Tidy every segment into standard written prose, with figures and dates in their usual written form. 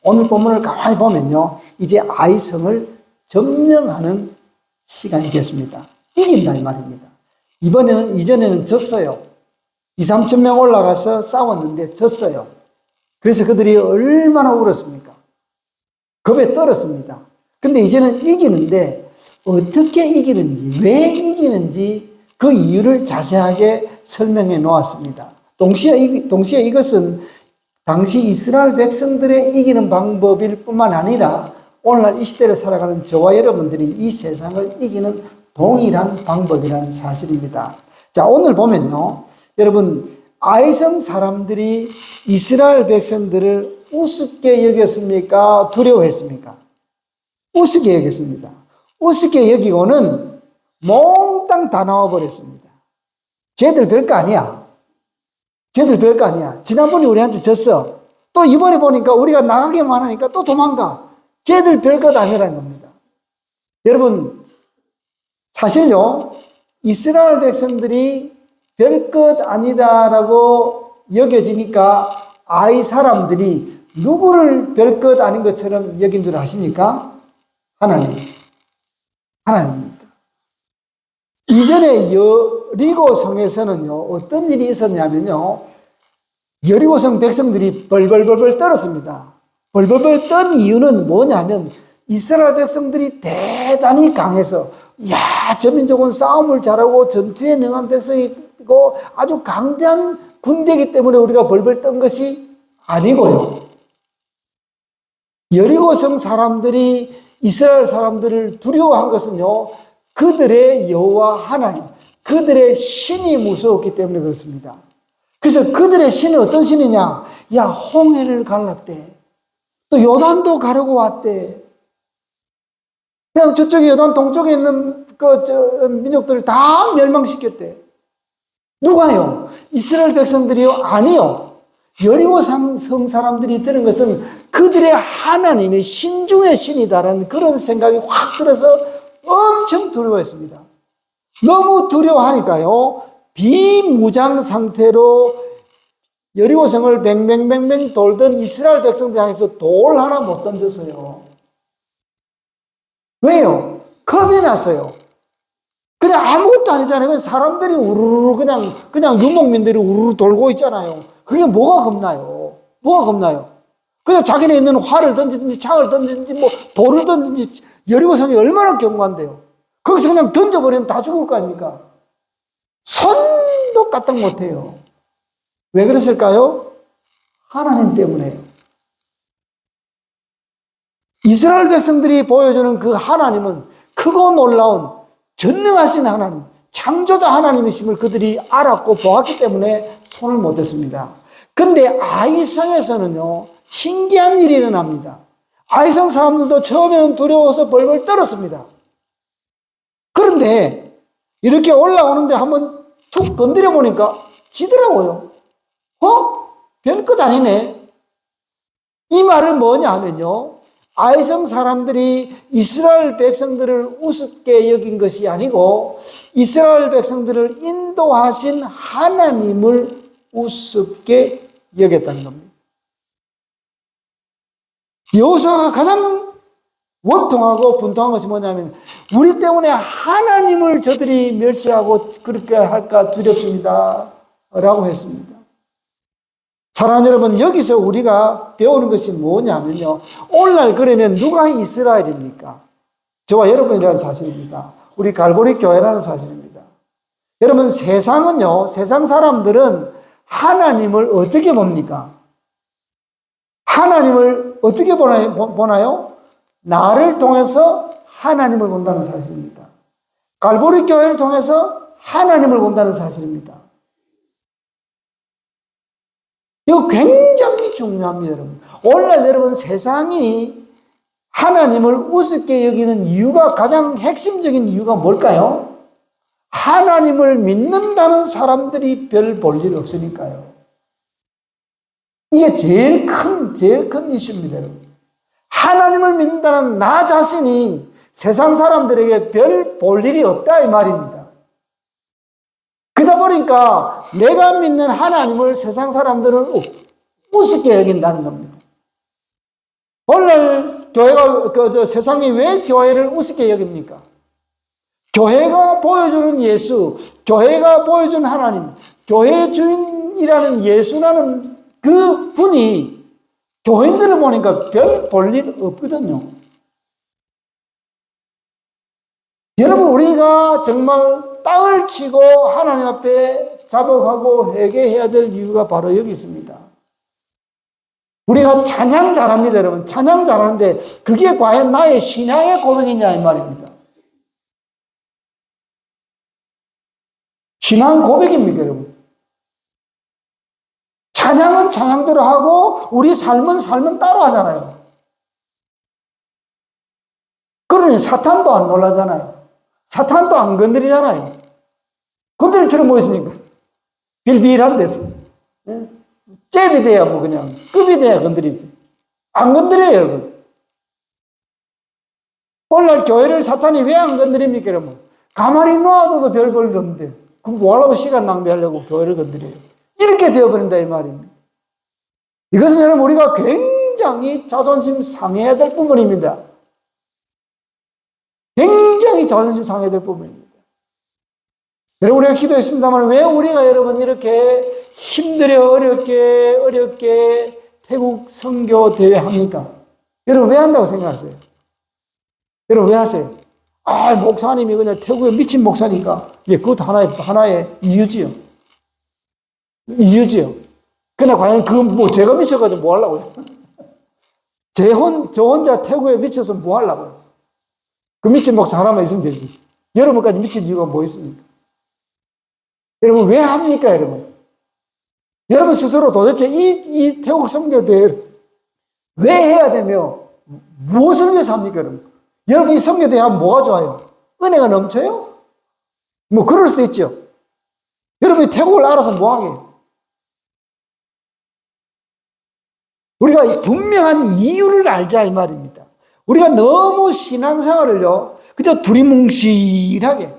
오늘 본문을 가만히 보면요, 이제 아이성을 점령하는 시간이 됐습니다. 이긴다 이 말입니다. 이전에는 졌어요. 2, 3천 명 올라가서 싸웠는데 졌어요. 그래서 그들이 얼마나 울었습니까? 겁에 떨었습니다. 근데 이제는 이기는데 어떻게 이기는지, 왜 이기는지 그 이유를 자세하게 설명해 놓았습니다. 동시에 이것은 당시 이스라엘 백성들의 이기는 방법일 뿐만 아니라 오늘날 이 시대를 살아가는 저와 여러분들이 이 세상을 이기는 동일한 방법이라는 사실입니다. 자, 오늘 보면요, 여러분, 아이성 사람들이 이스라엘 백성들을 우습게 여겼습니까? 두려워했습니까? 우습게 여겼습니다. 우습게 여기고는 몽땅 다 나와버렸습니다. 쟤들 별거 아니야. 쟤들 별거 아니야. 지난번에 우리한테 졌어. 또 이번에 보니까 우리가 나가기만 하니까 또 도망가. 쟤들 별것 아니라는 겁니다. 여러분, 사실요, 이스라엘 백성들이 별것 아니다라고 여겨지니까 아이 사람들이 누구를 별것 아닌 것처럼 여긴 줄 아십니까? 하나님입니다. 이전에 여리고 성에서는요, 어떤 일이 있었냐면요, 여리고성 백성들이 벌벌벌 떨었습니다. 벌벌벌 떤 이유는 뭐냐면 이스라엘 백성들이 대단히 강해서, 야, 저 민족은 싸움을 잘하고 전투에 능한 백성이고 아주 강대한 군대이기 때문에 우리가 벌벌 떤 것이 아니고요, 여리고성 사람들이 이스라엘 사람들을 두려워한 것은요, 그들의 여호와 하나님, 그들의 신이 무서웠기 때문에 그렇습니다. 그래서 그들의 신은 어떤 신이냐? 야, 홍해를 갈랐대. 또 요단도 가르고 왔대. 그냥 저쪽에 요단 동쪽에 있는 민족들을 다 멸망시켰대. 누가요? 이스라엘 백성들이요? 아니요. 여리고 성 사람들이 들은 것은 그들의 하나님이 신중의 신이다라는 그런 생각이 확 들어서 엄청 두려워했습니다. 너무 두려워하니까요, 비무장 상태로 여리고성을 뱅뱅뱅뱅 돌던 이스라엘 백성들 향해서 돌 하나 못 던졌어요. 왜요? 겁이 났어요. 그냥 아무것도 아니잖아요. 그냥 사람들이 우르르 그냥 유목민들이 우르르 돌고 있잖아요. 그게 뭐가 겁나요? 뭐가 겁나요? 그냥 자기네 있는 활을 던지든지 창을 던지든지 뭐 돌을 던지든지, 여리고성이 얼마나 견고한데요. 거기서 그냥 던져버리면 다 죽을 거 아닙니까? 손도 까딱 못해요. 왜 그랬을까요? 하나님 때문에요. 이스라엘 백성들이 보여주는 그 하나님은 크고 놀라운 전능하신 하나님, 창조자 하나님이심을 그들이 알았고 보았기 때문에 손을 못 댔습니다. 근데 아이성에서는요, 신기한 일이 일어납니다. 아이성 사람들도 처음에는 두려워서 벌벌 떨었습니다. 그런데 이렇게 올라오는데 한번 툭 건드려 보니까 지더라고요. 별것 아니네. 이 말은 뭐냐 하면요, 아이성 사람들이 이스라엘 백성들을 우습게 여긴 것이 아니고 이스라엘 백성들을 인도하신 하나님을 우습게 여겼다는 겁니다. 여호수아가 가장 원통하고 분통한 것이 뭐냐면, 우리 때문에 하나님을 저들이 멸시하고 그렇게 할까 두렵습니다 라고 했습니다. 사랑하는 여러분, 여기서 우리가 배우는 것이 뭐냐면요, 오늘날 그러면 누가 이스라엘입니까? 저와 여러분이라는 사실입니다. 우리 갈보리 교회라는 사실입니다. 여러분, 세상은요, 세상 사람들은 하나님을 어떻게 봅니까? 하나님을 어떻게 보나요? 나를 통해서 하나님을 본다는 사실입니다. 갈보리 교회를 통해서 하나님을 본다는 사실입니다. 이거 굉장히 중요합니다, 여러분. 오늘날 여러분, 세상이 하나님을 우습게 여기는 이유가, 가장 핵심적인 이유가 뭘까요? 하나님을 믿는다는 사람들이 별 볼 일 없으니까요. 이게 제일 큰 이슈입니다, 여러분. 하나님을 믿는다는 나 자신이 세상 사람들에게 별 볼 일이 없다 이 말입니다. 그러다 보니까 내가 믿는 하나님을 세상 사람들은 우습게 여긴다는 겁니다. 오늘날 교회가, 세상이 왜 교회를 우습게 여깁니까? 교회가 보여주는 예수, 교회가 보여주는 하나님, 교회의 주인이라는 예수라는 그 분이 교인들을 보니까 별 볼 일 없거든요. 여러분, 우리가 정말 땅을 치고 하나님 앞에 자복하고 회개해야 될 이유가 바로 여기 있습니다. 우리가 찬양 잘합니다, 여러분. 찬양 잘하는데 그게 과연 나의 신앙의 고백이냐 이 말입니다. 신앙 고백입니까, 여러분? 찬양은 찬양대로 하고 우리 삶은 따로 하잖아요. 그러니 사탄도 안 놀라잖아요. 사탄도 안 건드리잖아요. 건드릴 필요 뭐 있습니까? 빌빌한데. 잽이 돼야 뭐 그냥 급이 돼야 건드리지. 안 건드려요, 여러분. 오늘날 교회를 사탄이 왜 안 건드립니까, 여러분? 가만히 놔둬도 별 볼 일 없는데 그럼 뭐하려고 시간 낭비하려고 교회를 건드려요? 이렇게 되어버린다 이 말입니다. 이것은 여러분 우리가 굉장히 자존심 상해야 될 부분입니다. 굉장히 자존심 상해야 될 부분입니다. 여러분 우리가 기도했습니다만 왜 우리가 여러분 이렇게 힘들어 어렵게 태국 선교 대회 합니까? 여러분 왜 한다고 생각하세요? 여러분 왜 하세요? 아, 목사님이 그냥 태국에 미친 목사니까. 예, 그것도 하나의 이유지요. 그러나 과연 제가 미쳐가지고 뭐 하려고요? 저 혼자 태국에 미쳐서 뭐 하려고요? 그 미친 목사 하나만 있으면 되지. 여러분까지 미칠 이유가 뭐 있습니까? 여러분 왜 합니까, 여러분? 여러분 스스로 도대체 이 태국 선교대회를 왜 해야 되며 무엇을 위해서 합니까, 여러분? 여러분 이 선교대회 하면 뭐가 좋아요? 은혜가 넘쳐요? 뭐 그럴 수도 있죠. 여러분이 태국을 알아서 뭐 하게? 우리가 분명한 이유를 알자 이 말입니다. 우리가 너무 신앙생활을요 그저 두리뭉실하게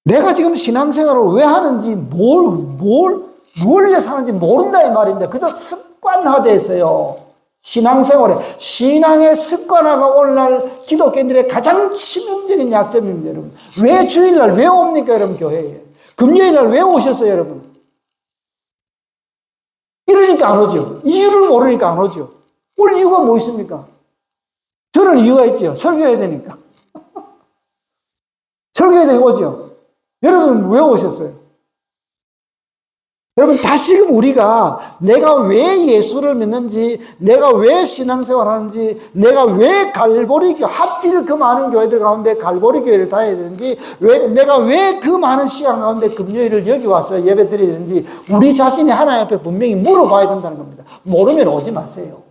내가 지금 신앙생활을 왜 하는지 뭘 위해서 하는지 모른다 이 말입니다. 그저 습관화되어 있어요. 신앙생활에 신앙의 습관화가 오늘날 기독교인들의 가장 치명적인 약점입니다. 여러분 왜 주일날 왜 옵니까 여러분 교회에? 금요일날 왜 오셨어요 여러분? 이러니까 안 오죠. 이유를 모르니까 안 오죠. 올 이유가 뭐 있습니까? 저는 이유가 있죠. 설교해야 되니까. 설교해야 되니까 오죠. 여러분 왜 오셨어요? 여러분 다시금 우리가 내가 왜 예수를 믿는지, 내가 왜 신앙생활 하는지, 내가 왜 갈보리교, 하필 그 많은 교회들 가운데 갈보리교회를 다녀야 되는지, 내가 왜 그 많은 시간 가운데 금요일을 여기 와서 예배 드려야 되는지 우리 자신이 하나님 앞에 분명히 물어봐야 된다는 겁니다. 모르면 오지 마세요.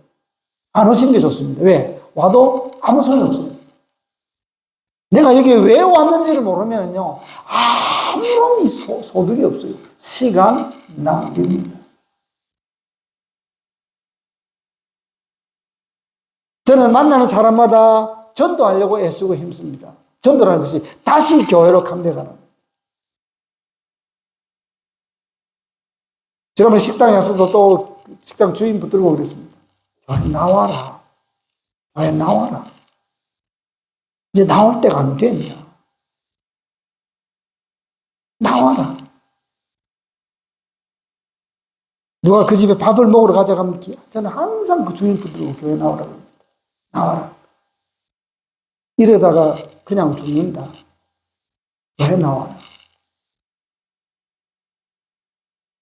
안 오시는 게 좋습니다. 왜? 와도 아무 소용이 없어요. 내가 여기 왜 왔는지를 모르면요 아무런 소득이 없어요. 시간 낭비입니다. 저는 만나는 사람마다 전도하려고 애쓰고 힘씁니다. 전도라는 것이 다시 교회로 컴백하는 거예요. 지난번에 식당에 가서도 또 식당 주인 붙들고 그랬습니다. 나와라. 나와라. 이제 나올 때가 안 됐냐. 나와라. 누가 그 집에 밥을 먹으러 가자고 하면 저는 항상 그 주인 붙들고 교회 나오라고 합니다. 나와라. 이러다가 그냥 죽는다. 왜 나와라.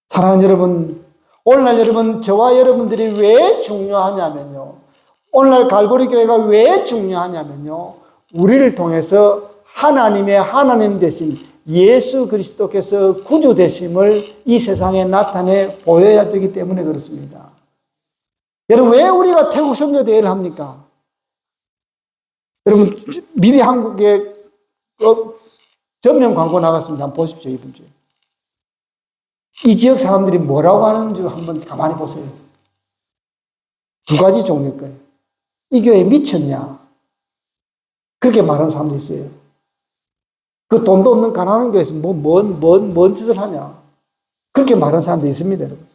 사랑하는 여러분, 오늘날 여러분, 저와 여러분들이 왜 중요하냐면요. 오늘날 갈보리 교회가 왜 중요하냐면요. 우리를 통해서 하나님 되신 예수 그리스도께서 구주 되심을 이 세상에 나타내 보여야 되기 때문에 그렇습니다. 여러분 왜 우리가 태국 선교대회를 합니까? 여러분 미리 한국에 전면 광고 나갔습니다. 한번 보십시오. 이번 주에. 이 지역 사람들이 뭐라고 하는지 한번 가만히 보세요. 두 가지 종류일 거예요. 이 교회 미쳤냐? 그렇게 말하는 사람도 있어요. 그 돈도 없는 가난한 교회에서 뭔 짓을 하냐. 그렇게 말하는 사람도 있습니다, 여러분.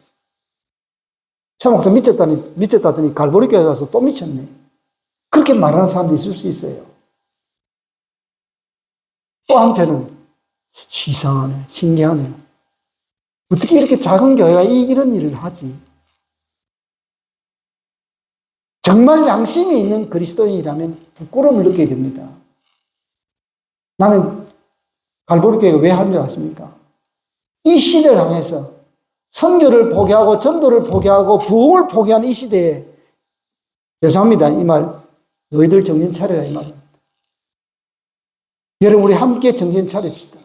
최 목사 미쳤다더니 갈보리 교회 가서 또 미쳤네. 그렇게 말하는 사람도 있을 수 있어요. 또 한편은 이상하네, 신기하네. 어떻게 이렇게 작은 교회가 이런 일을 하지? 정말 양심이 있는 그리스도인이라면 부끄러움을 느끼게 됩니다. 나는 갈보리 교회가 왜 하는 줄 아십니까? 이 시대를 향해서 선교를 포기하고 전도를 포기하고 부흥을 포기한 이 시대에, 죄송합니다, 이 말, 너희들 정신 차려라, 이 말입니다. 여러분, 우리 함께 정신 차립시다.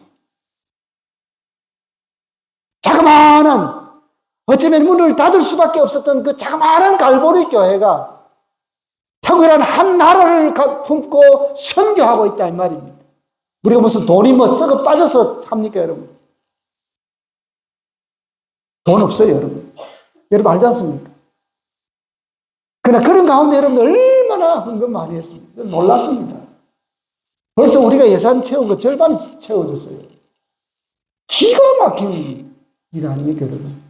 자그마한, 어쩌면 문을 닫을 수밖에 없었던 그 자그마한 갈보리 교회가 탁월한 한 나라를 품고 선교하고 있다, 이 말입니다. 우리가 무슨 돈이 뭐 썩어 빠져서 합니까, 여러분? 돈 없어요, 여러분. 여러분 알지 않습니까? 그러나 그런 가운데 여러분들 얼마나 헌금 많이 했습니까? 놀랐습니다. 벌써 우리가 예산 채운 거 절반이 채워졌어요. 기가 막힌 일 아닙니까, 여러분?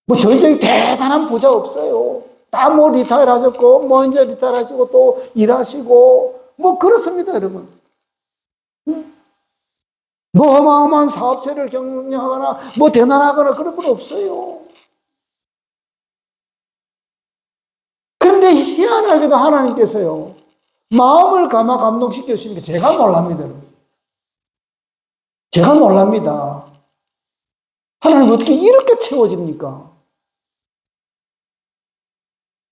뭐 저희 대단한 부자 없어요. 다 뭐 리타일 하셨고, 뭐 이제 리타일 하시고 또 일하시고, 뭐 그렇습니다, 여러분. 뭐 어마어마한 사업체를 경영하거나, 뭐 대단하거나 그런 분 없어요. 그런데 희한하게도 하나님께서요, 마음을 감동시켜 주시니까 제가 놀랍니다, 여러분. 제가 놀랍니다. 하나님 어떻게 이렇게 채워집니까?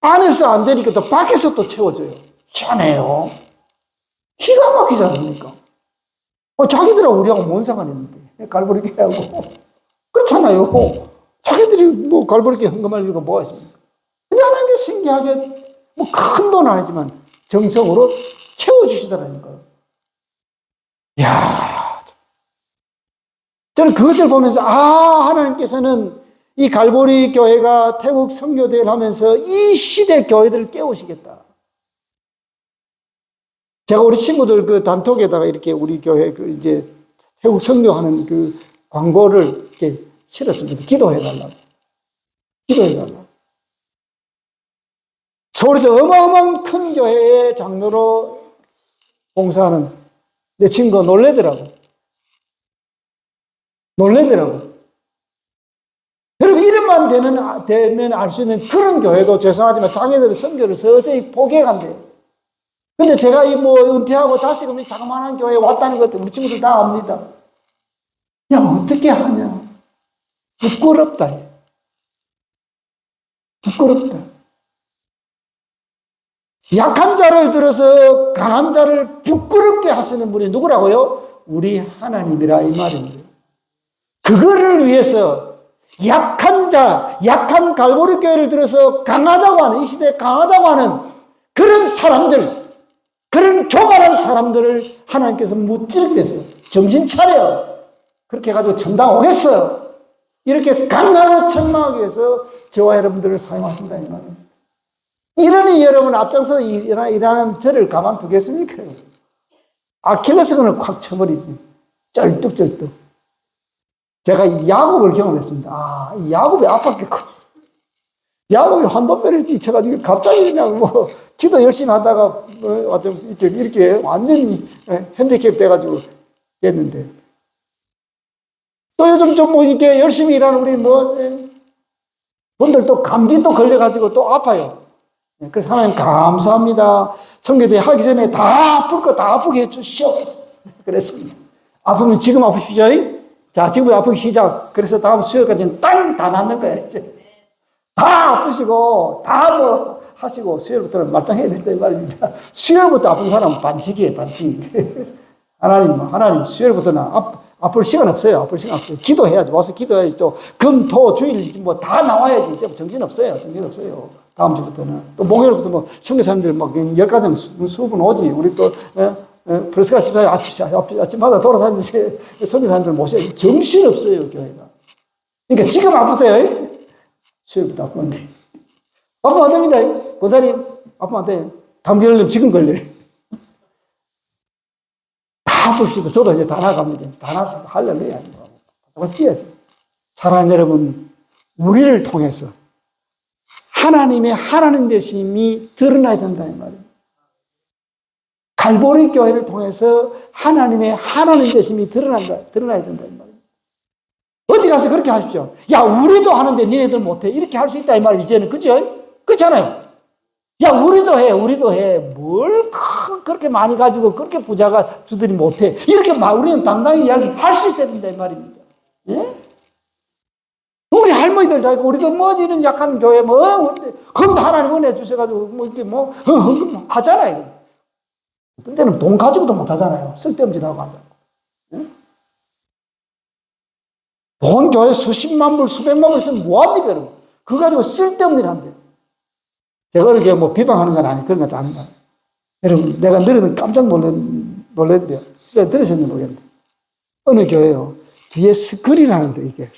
안에서 안 되니까 또 밖에서 또 채워져요. 희한해요. 기가 막히지 않습니까? 자기들하고 우리하고 뭔 상관이 있는데, 갈보리 교회하고. 그렇잖아요. 자기들이 뭐 갈보리 교회 헌금할 이유가 뭐가 있습니까? 근데 하나님께서 신기하게, 뭐 큰 돈은 아니지만 정성으로 채워주시더라니까요. 이야. 저는 그것을 보면서, 하나님께서는 이 갈보리 교회가 태국 선교대회를 하면서 이 시대 교회들을 깨우시겠다. 제가 우리 친구들 그 단톡에다가 이렇게 우리 교회 그 이제 태국 선교하는 그 광고를 이렇게 실었습니다. 기도해달라고. 기도해달라고. 서울에서 어마어마한 큰 교회의 장로로 봉사하는 내 친구가 놀래더라고. 여러분, 이름만 되면 알 수 있는 그런 교회도 죄송하지만 자기들의 선교를 서서히 포기해간대요. 근데 제가 뭐 은퇴하고 다시 그러면 자그마한 교회에 왔다는 것도 우리 친구들 다 압니다. 야, 어떻게 하냐. 부끄럽다. 부끄럽다. 약한 자를 들어서 강한 자를 부끄럽게 하시는 분이 누구라고요? 우리 하나님이라 이 말입니다. 그거를 위해서 약한 자, 약한 갈보리 교회를 들어서 강하다고 하는, 이 시대에 강하다고 하는 그런 사람들, 그런 교만한 사람들을 하나님께서 무찌르기 위해서 정신 차려. 그렇게 해가지고 천당 오겠어. 이렇게 강하고 천망하기 위해서 저와 여러분들을 사용하신다, 이 말입니다. 이러니 여러분 앞장서 일하는 저를 가만두겠습니까? 아킬레스건을 콱 쳐버리지. 쩔뚝쩔뚝. 제가 야곱을 경험했습니다. 이 야곱이 아팠겠고. 야곱이 한도배를 뛰쳐가지고 갑자기 그냥 뭐 기도 열심히 하다가 이렇게 완전히 핸디캡 돼가지고 됐는데. 또 요즘 좀 뭐 이렇게 열심히 일하는 우리 분들 또 감기도 걸려가지고 또 아파요. 그래서 하나님 감사합니다. 선교대 하기 전에 다 아플 거 다 아프게 해주시옵소서. 그랬습니다. 아프면 지금 아프시죠? 자, 지금부터 아프기 시작. 그래서 다음 수요일까지는 다 낫는 거예요. 이제. 다 아프시고, 다 뭐 하시고, 수요일부터는 말짱해야 된다, 이 말입니다. 수요일부터 아픈 사람은 반칙이에요, 반칙. 하나님, 수요일부터는 아플 시간 없어요. 아플 시간 없어요. 기도해야지. 와서 기도해야지. 또, 금, 토, 주일, 뭐 다 나와야지. 이제 정신 없어요. 정신 없어요. 다음 주부터는. 또 목요일부터 뭐, 선교사님들 막 10가정 수분 오지. 우리 또, 벌써 아침마다 돌아다니면서 선교사님들 모셔요. 정신 없어요, 교회가. 그러니까 지금 아프세요. 수요일부터 아프면 안 돼. 아프면 안 됩니다. 권사님, 아프면 안 돼요. 감기 걸리면 지금 걸려요. 다 아픕시다. 저도 이제 다 나갑니다. 다 나서 할렐루야. 뛰어야지. 사랑하는 여러분, 우리를 통해서 하나님의 하나님 되심이 드러나야 된다 이 말입니다. 갈보리 교회를 통해서 하나님의 하나님 되심이 드러나야 된다 이 말입니다. 어디 가서 그렇게 하십시오. 야, 우리도 하는데 니네들 못해. 이렇게 할 수 있다 이 말이에요. 이제는 그죠? 그렇잖아요. 야, 우리도 해. 뭘 그렇게 많이 가지고 그렇게 부자가 주들이 못해. 이렇게 우리는 당당히 이야기할 수 있어야 된다 이 말입니다. 예? 우리 할머니들 다 있고 우리도 뭐 이런 약한 교회 거기도 하나님 은혜 주셔가지고 이렇게 하잖아요. 어떤 때는 돈 가지고도 못 하잖아요. 쓸데없는 짓 하고 한다고. 예? 돈 교회 수십만 불, 수백만 불 쓰면 뭐합니까, 여러분? 그거 가지고 쓸데없는 일 한대요. 제가 이렇게 비방하는 건 아니, 그런 거 아닙니다. 여러분, 내가 늘어는 깜짝 놀랐는데요. 진짜 들으셨는지 모르겠는데. 어느 교회요. 뒤에 스크린 하는데, 이렇게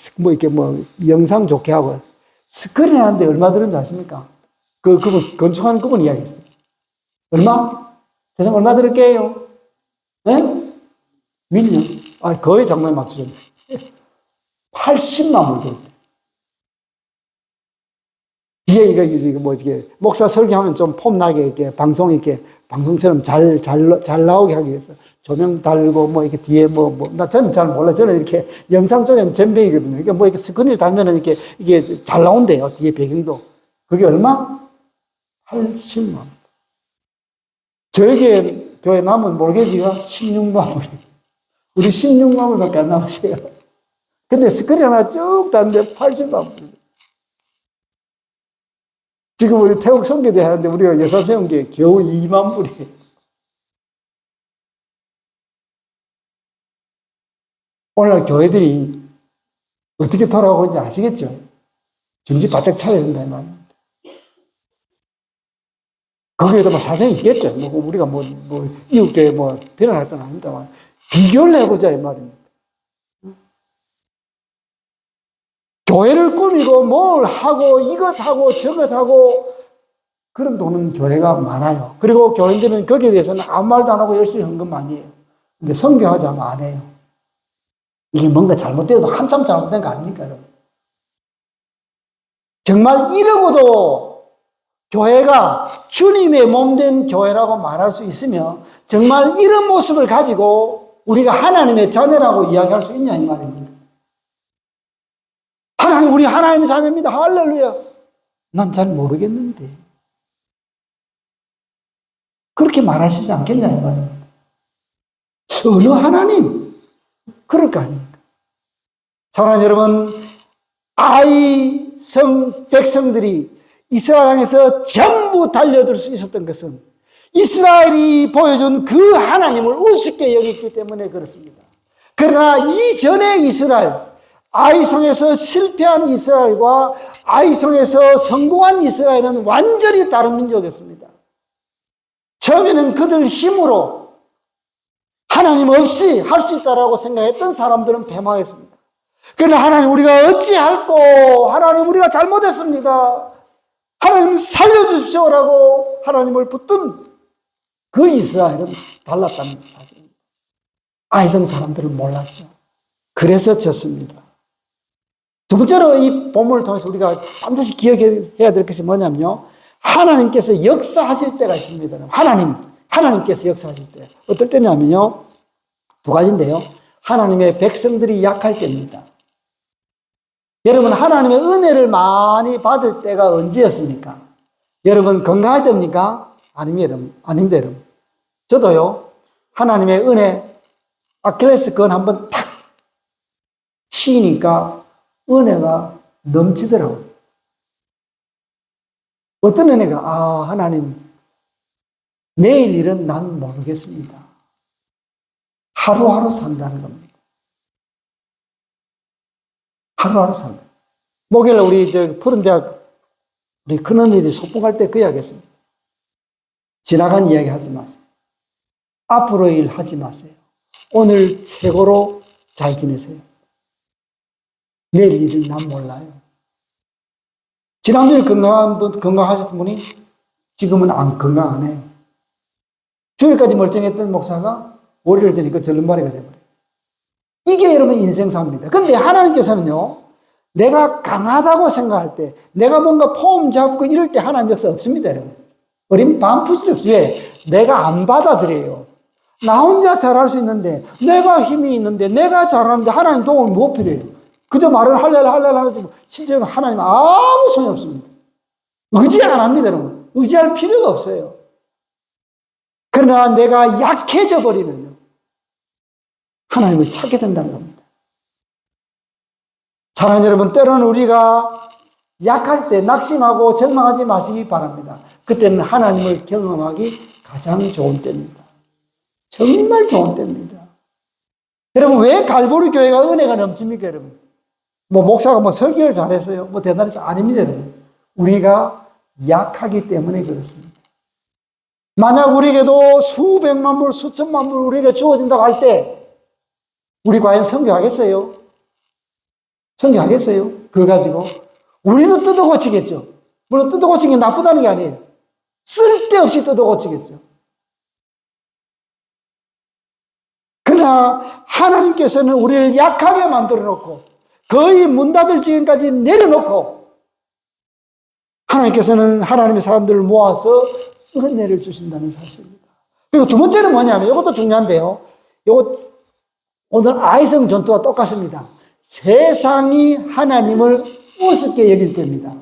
영상 좋게 하고, 스크린 하는데 얼마 들은지 아십니까? 그분, 건축하는 그분 이야기했어요. 얼마? 대상 얼마 들을게요? 네? 밀려. 거의 장난에 맞추셨네. 80만 불. 뒤에 이게 목사 설교하면 좀 폼나게 방송처럼 잘 나오게 하기 위해서 조명 달고 이렇게 뒤에 저는 잘 몰라. 저는 이렇게 영상 쪽에는 전뱅이거든요. 이렇게 스크린을 달면은 이게 잘 나온대요. 뒤에 배경도. 그게 얼마? 80만. 저에게 교회 남은 모르게지가 16만 불. 우리 16만 불밖에 안 나오세요. 근데 스크린 하나 쭉 달는데 80만 불. 지금 우리 태국 선교대 하는데 우리가 예산 세운 게 겨우 2만 불이에요. 오늘 교회들이 어떻게 돌아가고 있는지 아시겠죠? 정신 바짝 차려야 된다, 이 말입니다. 거기에도 사정이 있겠죠. 우리가 이웃교회 비난할 건 아닙니다만, 비교를 해보자, 이 말입니다. 교회를 꾸미고 뭘 하고 이것하고 저것하고 그런 돈은 교회가 많아요. 그리고 교인들은 거기에 대해서는 아무 말도 안 하고 열심히 헌금 많이 해요. 근데 선교하자면 안 해요. 이게 뭔가 잘못돼도 한참 잘못된 거 아닙니까, 여러분? 정말 이러고도 교회가 주님의 몸된 교회라고 말할 수 있으며 정말 이런 모습을 가지고 우리가 하나님의 자녀라고 이야기할 수 있냐 이 말입니다. 하나님, 우리 하나님의 자녀입니다. 할렐루야. 난 잘 모르겠는데. 그렇게 말하시지 않겠냐, 이 말입니다. 어느 하나님? 그럴 거 아닙니까? 사랑하는 여러분, 백성들이 이스라엘 향해서 전부 달려들 수 있었던 것은 이스라엘이 보여준 그 하나님을 우습게 여겼기 때문에 그렇습니다. 그러나 이전의 이스라엘, 아이성에서 실패한 이스라엘과 아이성에서 성공한 이스라엘은 완전히 다른 민족이었습니다. 처음에는 그들 힘으로 하나님 없이 할 수 있다라고 생각했던 사람들은 패망했습니다. 그러나 하나님 우리가 어찌할꼬, 하나님 우리가 잘못했습니다, 하나님 살려주십시오라고 하나님을 붙든 그 이스라엘은 달랐다는 사실입니다. 아이성 사람들은 몰랐죠. 그래서 졌습니다. 두 번째로 이 본문을 통해서 우리가 반드시 기억해야 될 것이 뭐냐면요, 하나님께서 역사하실 때가 있습니다. 하나님께서 역사하실 때 어떨 때냐면요, 두 가지인데요. 하나님의 백성들이 약할 때입니다. 여러분, 하나님의 은혜를 많이 받을 때가 언제였습니까? 여러분, 건강할 때입니까? 아닙니다, 여러분. 저도요, 하나님의 은혜, 아킬레스 건 한번 탁 치니까 은혜가 넘치더라고요. 어떤 은혜가, 하나님, 내일 일은 난 모르겠습니다. 하루하루 산다는 겁니다. 하루하루 산다. 목요일 우리 푸른대학 우리 큰언니들이 소풍 갈 때 그 이야기 했습니다. 지나간 이야기 하지 마세요. 앞으로 일 하지 마세요. 오늘 최고로 잘 지내세요. 내일 일은 난 몰라요. 지난주에 건강하셨던 분이 지금은 안 건강하네요. 주일까지 멀쩡했던 목사가 월요일 되니까 절름발이가 돼버려요. 이게 여러분 인생사입니다. 근데 하나님께서는요, 내가 강하다고 생각할 때, 내가 뭔가 폼 잡고 이럴 때 하나님 역사 없습니다, 여러분. 어린 반푸질 없어요. 왜? 내가 안 받아들여요. 나 혼자 잘할 수 있는데, 내가 힘이 있는데, 내가 잘하는데 하나님 도움이 못 필요해요. 그저 말을 할렐 하고 실제로 하나님 아무 소용이 없습니다. 의지 안 합니다, 여러분. 의지할 필요가 없어요. 그러나 내가 약해져 버리면요, 하나님을 찾게 된다는 겁니다. 사랑하는 여러분, 때로는 우리가 약할 때 낙심하고 절망하지 마시기 바랍니다. 그때는 하나님을 경험하기 가장 좋은 때입니다. 정말 좋은 때입니다. 여러분, 왜 갈보리 교회가 은혜가 넘칩니까, 여러분? 목사가 설교를 잘했어요. 대단해서 아닙니다, 여러분. 우리가 약하기 때문에 그렇습니다. 만약 우리에게도 수백만 불, 수천만 불 우리에게 주어진다고 할 때, 우리 과연 선교하겠어요? 선교하겠어요? 그거 가지고? 우리는 뜯어 고치겠죠. 물론 뜯어 고치는 게 나쁘다는 게 아니에요. 쓸데없이 뜯어 고치겠죠. 그러나 하나님께서는 우리를 약하게 만들어 놓고 거의 문 닫을 지경까지 내려놓고 하나님께서는 하나님의 사람들을 모아서 은혜를 주신다는 사실입니다. 그리고 두 번째는 뭐냐면 이것도 중요한데요. 이것 오늘 아이성 전투와 똑같습니다. 세상이 하나님을 우습게 여길 때입니다.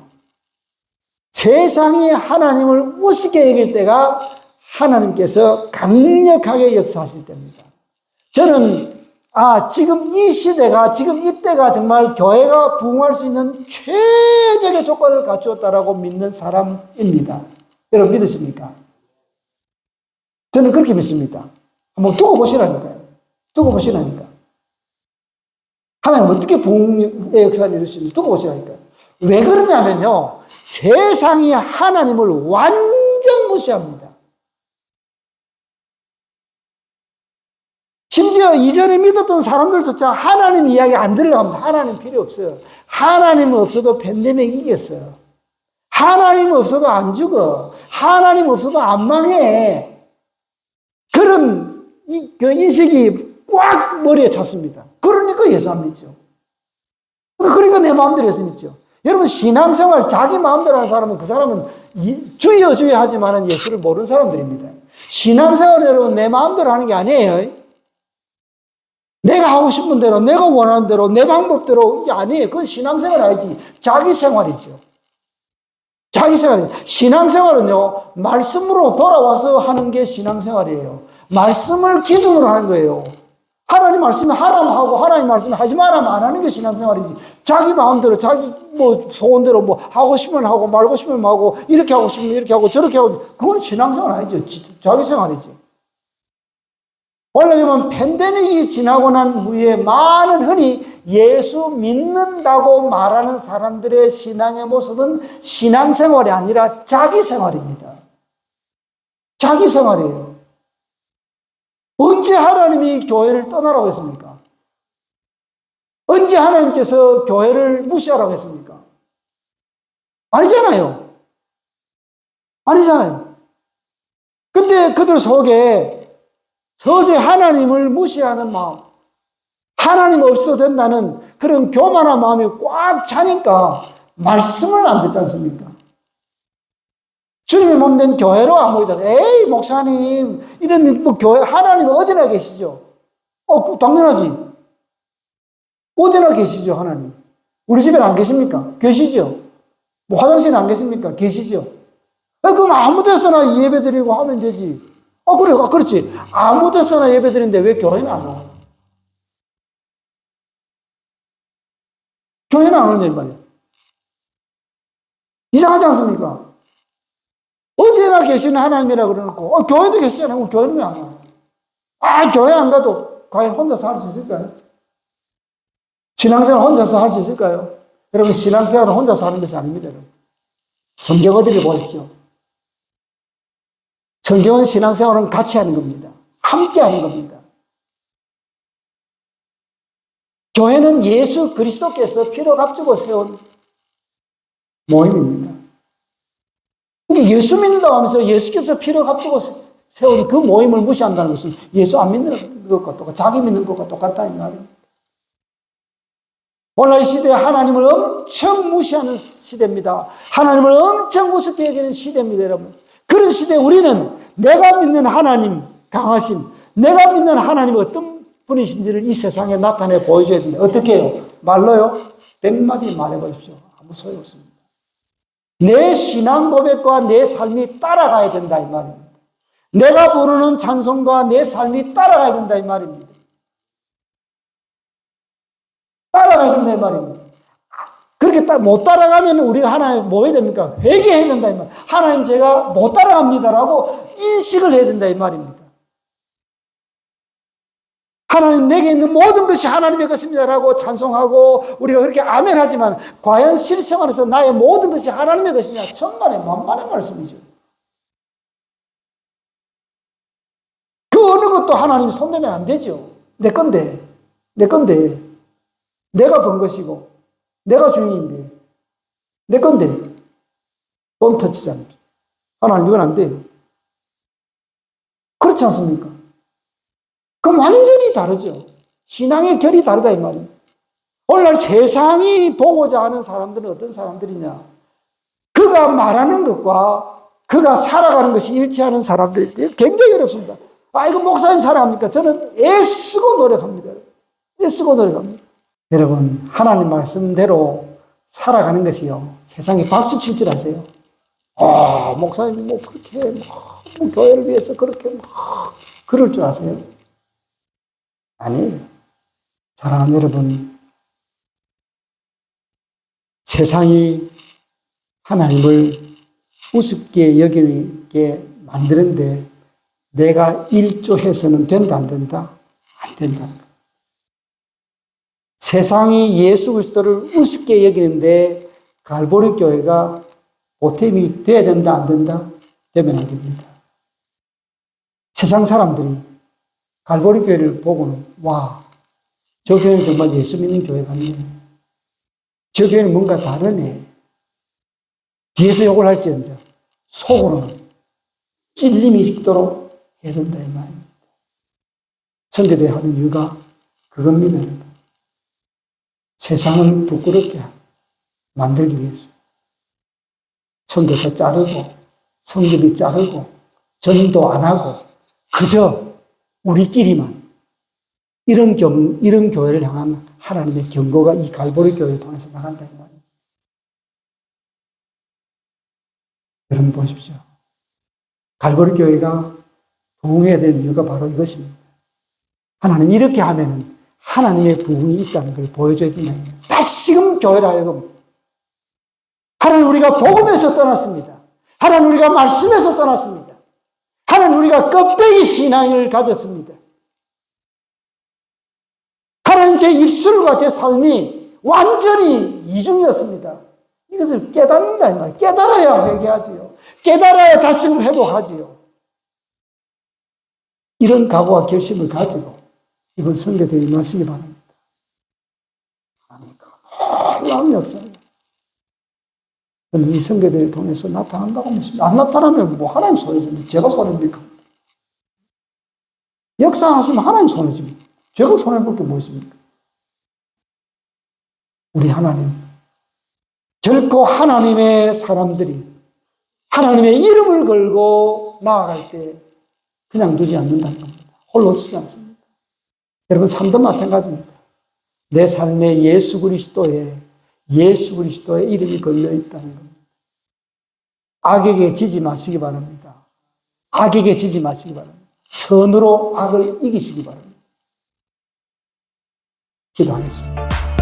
세상이 하나님을 우습게 여길 때가 하나님께서 강력하게 역사하실 때입니다. 저는 지금 이 시대가, 지금 이때가 정말 교회가 부흥할 수 있는 최적의 조건을 갖추었다라고 믿는 사람입니다. 여러분 믿으십니까? 저는 그렇게 믿습니다. 한번 두고 보시라니까요. 두고 보시라니까. 하나님 어떻게 부흥의 역사를 이루시는지 두고 보시라니까요. 왜 그러냐면요, 세상이 하나님을 완전 무시합니다. 심지어 이전에 믿었던 사람들조차 하나님 이야기 안 들으려고 합니다. 하나님 필요 없어요. 하나님 없어도 팬데믹 이겼어요. 하나님 없어도 안 죽어. 하나님 없어도 안 망해. 그런 그 인식이 꽉 머리에 찼습니다. 그러니까 예수 안 믿죠. 그러니까 내 마음대로 예수 믿죠. 여러분, 신앙생활 자기 마음대로 하는 사람은 그 사람은 주여 주여 하지만 예수를 모르는 사람들입니다. 신앙생활은 여러분 내 마음대로 하는 게 아니에요. 내가 하고 싶은 대로, 내가 원하는 대로, 내 방법대로 이게 아니에요. 그건 신앙생활 아니지. 자기 생활이죠. 자기 생활이에요. 신앙생활은요, 말씀으로 돌아와서 하는 게 신앙생활이에요. 말씀을 기준으로 하는 거예요. 하나님 말씀이 하라면 하고, 하나님 말씀이 하지 말라면 안 하는 게 신앙생활이지. 자기 마음대로, 자기 소원대로 하고 싶으면 하고, 말고 싶으면 하고, 이렇게 하고 싶으면 이렇게 하고, 저렇게 하고, 그건 신앙생활 아니죠. 자기 생활이지. 원래는 팬데믹이 지나고 난 후에 많은 흔히 예수 믿는다고 말하는 사람들의 신앙의 모습은 신앙생활이 아니라 자기생활입니다. 자기생활이에요. 언제 하나님이 교회를 떠나라고 했습니까? 언제 하나님께서 교회를 무시하라고 했습니까? 아니잖아요. 아니잖아요. 근데 그들 속에 서서히 하나님을 무시하는 마음, 하나님 없어도 된다는 그런 교만한 마음이 꽉 차니까 말씀을 안 듣지 않습니까? 주님이 몸된 교회로 안 모이잖아요. 에이, 목사님, 이런 교회, 하나님 어디나 계시죠? 당연하지. 어디나 계시죠, 하나님. 우리 집에는 안 계십니까? 계시죠. 화장실에 안 계십니까? 계시죠. 그럼 아무 데서나 예배 드리고 하면 되지. 그래, 그렇지. 아무 데서나 예배 드리는데 왜 교회는 안 와? 교회는 안 오는 말이에요. 이상하지 않습니까? 어디나 계시는 하나님이라 그러놓고, 교회도 계시잖아요. 그럼 교회는 왜 안 와? 교회 안 가도 과연 혼자서 할 수 있을까요? 신앙생활 혼자서 할 수 있을까요? 여러분, 신앙생활은 혼자서 하는 것이 아닙니다. 여러분. 성경 어디를 보십시오. 성경은 신앙생활은 같이 하는 겁니다. 함께 하는 겁니다. 교회는 예수 그리스도께서 피로 값주고 세운 모임입니다. 그러니까 예수 믿는다고 하면서 예수께서 피로 값주고 세운 그 모임을 무시한다는 것은 예수 안 믿는 것과 똑같아. 자기 믿는 것과 똑같다 이 말입니다. 오늘날 시대에 하나님을 엄청 무시하는 시대입니다. 하나님을 엄청 우습게 여기는 시대입니다, 여러분. 그런 시대에 우리는 내가 믿는 하나님 강하심, 내가 믿는 하나님 어떤 분이신지를 이 세상에 나타내 보여줘야 된다. 어떻게 해요? 말로요? 100마디 말해보십시오. 아무 소용없습니다. 내 신앙 고백과 내 삶이 따라가야 된다 이 말입니다. 내가 부르는 찬송과 내 삶이 따라가야 된다 이 말입니다. 따라가야 된다 이 말입니다. 그렇게 못 따라가면 우리가 하나님 뭐 해야 됩니까? 회개해야 된다 이 말. 하나님 제가 못 따라갑니다라고 인식을 해야 된다 이 말입니다. 하나님 내게 있는 모든 것이 하나님의 것입니다라고 찬송하고 우리가 그렇게 아멘 하지만 과연 실생활에서 나의 모든 것이 하나님의 것이냐? 천만의 만만의 말씀이죠. 그 어느 것도 하나님 손대면 안 되죠. 내 건데 내가 번 것이고 내가 주인인데 내 건데 돈 터치잖아요. 하나님 이건 안 돼요. 그렇지 않습니까? 그럼 완전히 다르죠. 신앙의 결이 다르다 이 말입니다. 오늘날 세상이 보고자 하는 사람들은 어떤 사람들이냐? 그가 말하는 것과 그가 살아가는 것이 일치하는 사람들이 굉장히 어렵습니다. 아, 이거 목사님 사랑합니까? 저는 애쓰고 노력합니다. 애쓰고 노력합니다. 여러분, 하나님 말씀대로 살아가는 것이요. 세상에 박수 칠 줄 아세요? 아, 목사님 뭐 그렇게 뭐 교회를 위해서 그렇게 그럴 줄 아세요? 아니에요. 사랑하는 여러분, 세상이 하나님을 우습게 여기게 만드는데 내가 일조해서는 된다 안 된다? 안 된다. 세상이 예수 그리스도를 우습게 여기는데 갈보리 교회가 보탬이 돼야 된다 안 된다? 되면 안 됩니다. 세상 사람들이 갈보리 교회를 보고는 와, 저 교회는 정말 예수 믿는 교회 같네. 저 교회는 뭔가 다르네. 뒤에서 욕을 할지언정 속으로는 찔림이 있도록 해야 된다 이 말입니다. 선교대 하는 이유가 그겁니다. 여러분. 세상을 부끄럽게 만들기 위해서 선교사 자르고 성교비 자르고 전도 안 하고 그저 우리끼리만 이런 교회를 향한 하나님의 경고가 이 갈보리 교회를 통해서 나간다 이 말입니다. 여러분 보십시오. 갈보리 교회가 부흥해야 될 이유가 바로 이것입니다. 하나님 이렇게 하면은 하나님의 부흥이 있다는 걸 보여줘야 된다. 다시금 교회를 하여금 하나님 우리가 복음에서 떠났습니다. 하나님 우리가 말씀에서 떠났습니다. 하나님 우리가 껍데기 신앙을 가졌습니다. 하나님 제 입술과 제 삶이 완전히 이중이었습니다. 이것을 깨닫는다 이 말이에요. 깨달아야 회개하지요. 깨달아야 다시금 회복하지요. 이런 각오와 결심을 가지고 이번 선교대에 임하시기 바랍니다. 하나님 놀라운 역사예요. 저는 이 선교대를 통해서 나타난다고 믿습니다. 안 나타나면 뭐 하나님 손해집니다. 제가 손해입니까? 역사하시면 하나님 손해집니다. 제가 손해볼 게 뭐 있습니까? 우리 하나님 결코 하나님의 사람들이 하나님의 이름을 걸고 나아갈 때 그냥 두지 않는다는 겁니다. 홀로 두지 않습니다. 여러분 삶도 마찬가지입니다. 내 삶에 예수 그리스도의 이름이 걸려 있다는 겁니다. 악에게 지지 마시기 바랍니다. 악에게 지지 마시기 바랍니다. 선으로 악을 이기시기 바랍니다. 기도하겠습니다.